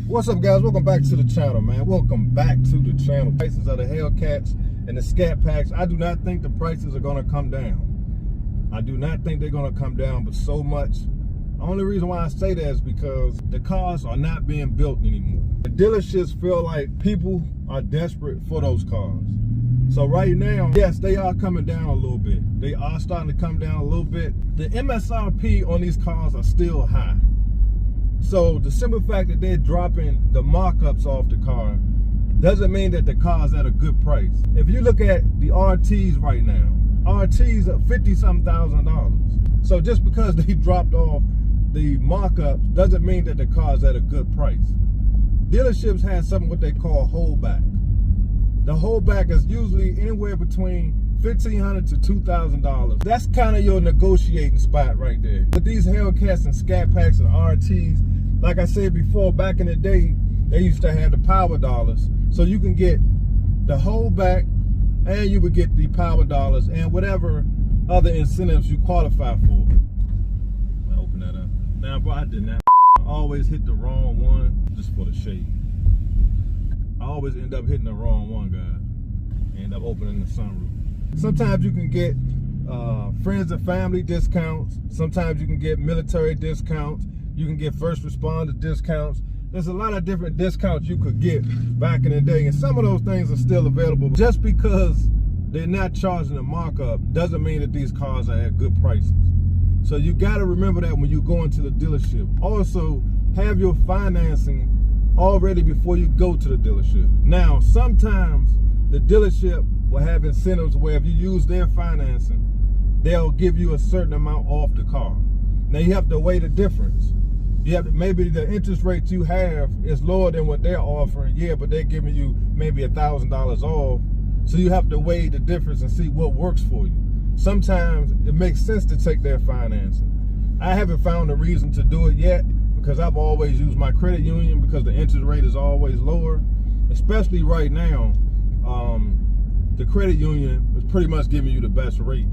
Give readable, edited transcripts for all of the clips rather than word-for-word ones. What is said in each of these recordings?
What's up, guys? Welcome back to the channel, man. Welcome back to the channel. Prices of the Hellcats and the SCATPACks. I do not think the prices are going to come down. I do not think they're going to come down, but so much. The only reason why I say that is because the cars are not being built anymore. The dealerships feel like people are desperate for those cars. So right now, yes, they are coming down a little bit. They are starting to come down a little bit. The MSRP on these cars are still high. So the simple fact that they're dropping the markups off the car doesn't mean that the car's at a good price. If you look at the RTs right now, RTs are $50,000. So just because they dropped off the markups doesn't mean that the car's at a good price. Dealerships have something what they call holdback. The holdback is usually anywhere between $1,500 to $2,000. That's kind of your negotiating spot right there. With these Hellcats and SCATPACks and RTs, like I said before, back in the day, they used to have the power dollars. So you can get the holdback and you would get the power dollars and whatever other incentives you qualify for. I'll open that up. Now, bro, I did not. I always hit the wrong one just for the shade. I always end up hitting the wrong one, guys. End up opening the sunroof. Sometimes you can get friends and family discounts. Sometimes you can get military discounts. You can get first responder discounts. There's a lot of different discounts you could get back in the day. And some of those things are still available. Just because they're not charging a markup doesn't mean that these cars are at good prices. So you got to remember that when you go into the dealership. Also, have your financing already before you go to the dealership. Now, sometimes the dealership will have incentives where if you use their financing, they'll give you a certain amount off the car. Now you have to weigh the difference. You have to, maybe the interest rate you have is lower than what they're offering, yeah, but they're giving you maybe $1,000 off. So you have to weigh the difference and see what works for you. Sometimes it makes sense to take their financing. I haven't found a reason to do it yet because I've always used my credit union because the interest rate is always lower, especially right now. The credit union is pretty much giving you the best rate.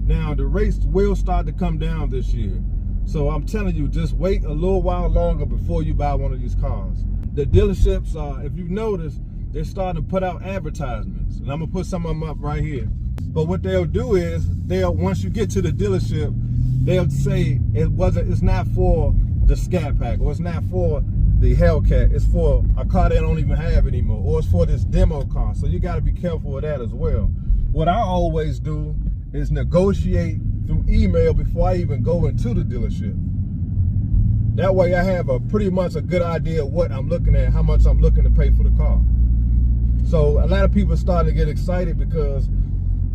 Now, the rates will start to come down this year. So I'm telling you, just wait a little while longer before you buy one of these cars. The dealerships, if you've noticed, they're starting to put out advertisements. And I'm going to put some of them up right here. But what they'll do is, once you get to the dealership, they'll say it's not for the SCATPACK, or it's not for the Hellcat, it's for a car they don't even have anymore, or it's for this demo car. So you got to be careful with that as well. What I always do is negotiate through email before I even go into the dealership. That way I have pretty much a good idea of what I'm looking at, how much I'm looking to pay for the car. So a lot of people are starting to get excited because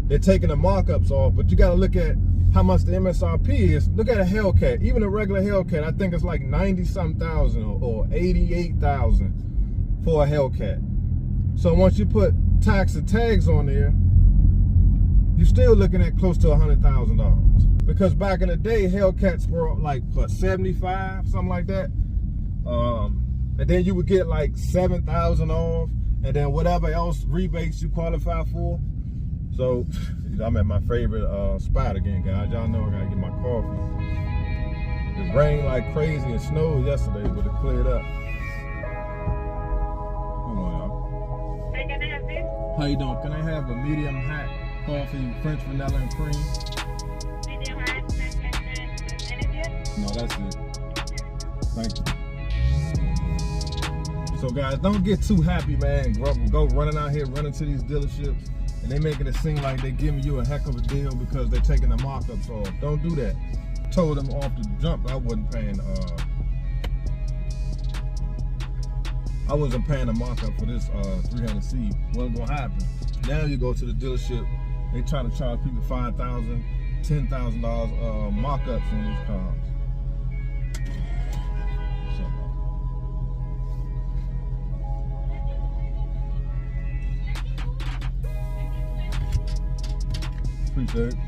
they're taking the markups off, but you got to look at how much the MSRP is. Look at a Hellcat, even a regular Hellcat, I think it's like 90-something thousand or 88,000 for a Hellcat. So once you put tax and tags on there, you're still looking at close to $100,000. Because back in the day, Hellcats were like what, 75, something like that. And then you would get like 7,000 off, and then whatever else rebates you qualify for. So I'm at my favorite spot again, guys. Y'all know I gotta get my coffee. It rained like crazy and snowed yesterday, but it cleared up. Come on, y'all. Hey, can I have this? How you doing? Can I have a medium hot coffee, French vanilla and cream? Medium hot, anything? No, that's it. Thank you. So guys, don't get too happy, man. Go running out here, running to these dealerships, and they making it seem like they're giving you a heck of a deal because they're taking the markups off. Don't do that. Told them off the jump I wasn't paying a markup for this 300C. Wasn't gonna happen. Now you go to the dealership, they trying to charge people $5,000, $10,000 markups on these cars. Appreciate it.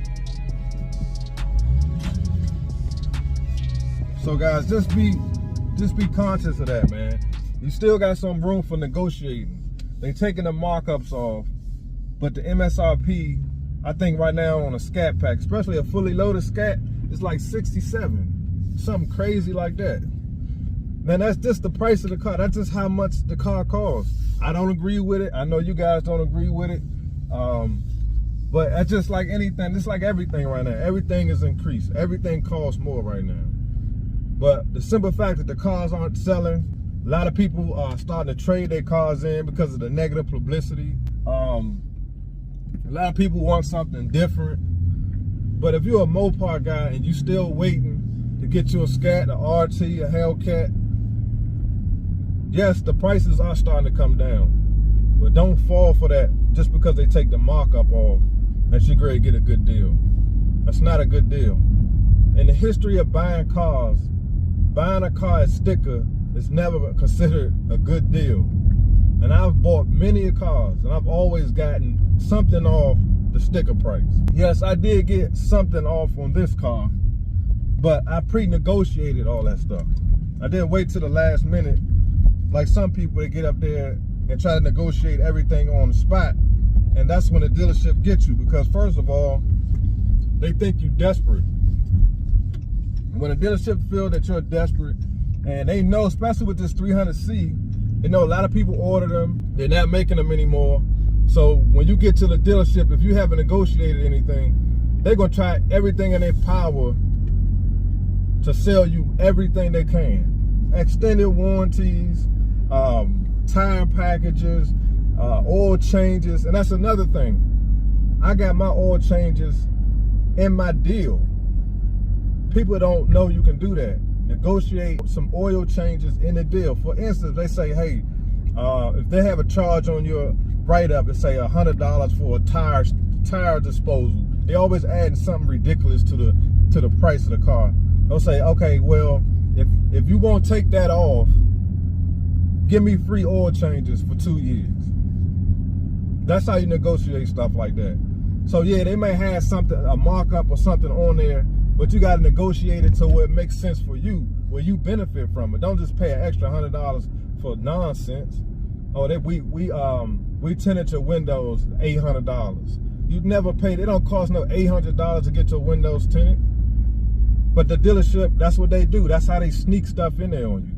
So guys, just be conscious of that, man. You still got some room for negotiating. They taking the markups off, but the MSRP, I think right now on a SCATPACK, especially a fully loaded SCAT, it's like 67, something crazy like that. Man, that's just the price of the car. That's just how much the car costs. I don't agree with it. I know you guys don't agree with it. But it's just like anything. It's like everything right now. Everything is increased. Everything costs more right now. But the simple fact that the cars aren't selling, a lot of people are starting to trade their cars in because of the negative publicity. A lot of people want something different. But if you're a Mopar guy and you still waiting to get you a SCAT, a RT, a Hellcat, yes, the prices are starting to come down. But don't fall for that just because they take the markup off that you're going to get a good deal. That's not a good deal. In the history of buying cars, buying a car at sticker is never considered a good deal. And I've bought many cars and I've always gotten something off the sticker price. Yes, I did get something off on this car, but I pre-negotiated all that stuff. I didn't wait till the last minute like some people. They get up there and try to negotiate everything on the spot, and that's when the dealership gets you, because first of all, they think you're desperate. When a dealership feel that you're desperate, and they know, especially with this 300C, they know a lot of people order them, they're not making them anymore. So when you get to the dealership, if you haven't negotiated anything, they're gonna try everything in their power to sell you everything they can. Extended warranties, tire packages, oil changes, and that's another thing. I got my oil changes in my deal. People don't know you can do that. Negotiate some oil changes in the deal. For instance, they say, hey, if they have a charge on your write-up, they say $100 for a tire disposal. They always add something ridiculous to the price of the car. They'll say, okay, well, if you won't take that off, give me free oil changes for 2 years. That's how you negotiate stuff like that. So yeah, they may have something, a markup or something on there, but you got to negotiate it to where it makes sense for you, where you benefit from it. Don't just pay an extra $100 for nonsense. Oh, we tinted your windows $800. You never paid. It don't cost no $800 to get your windows tinted. But the dealership, that's what they do. That's how they sneak stuff in there on you.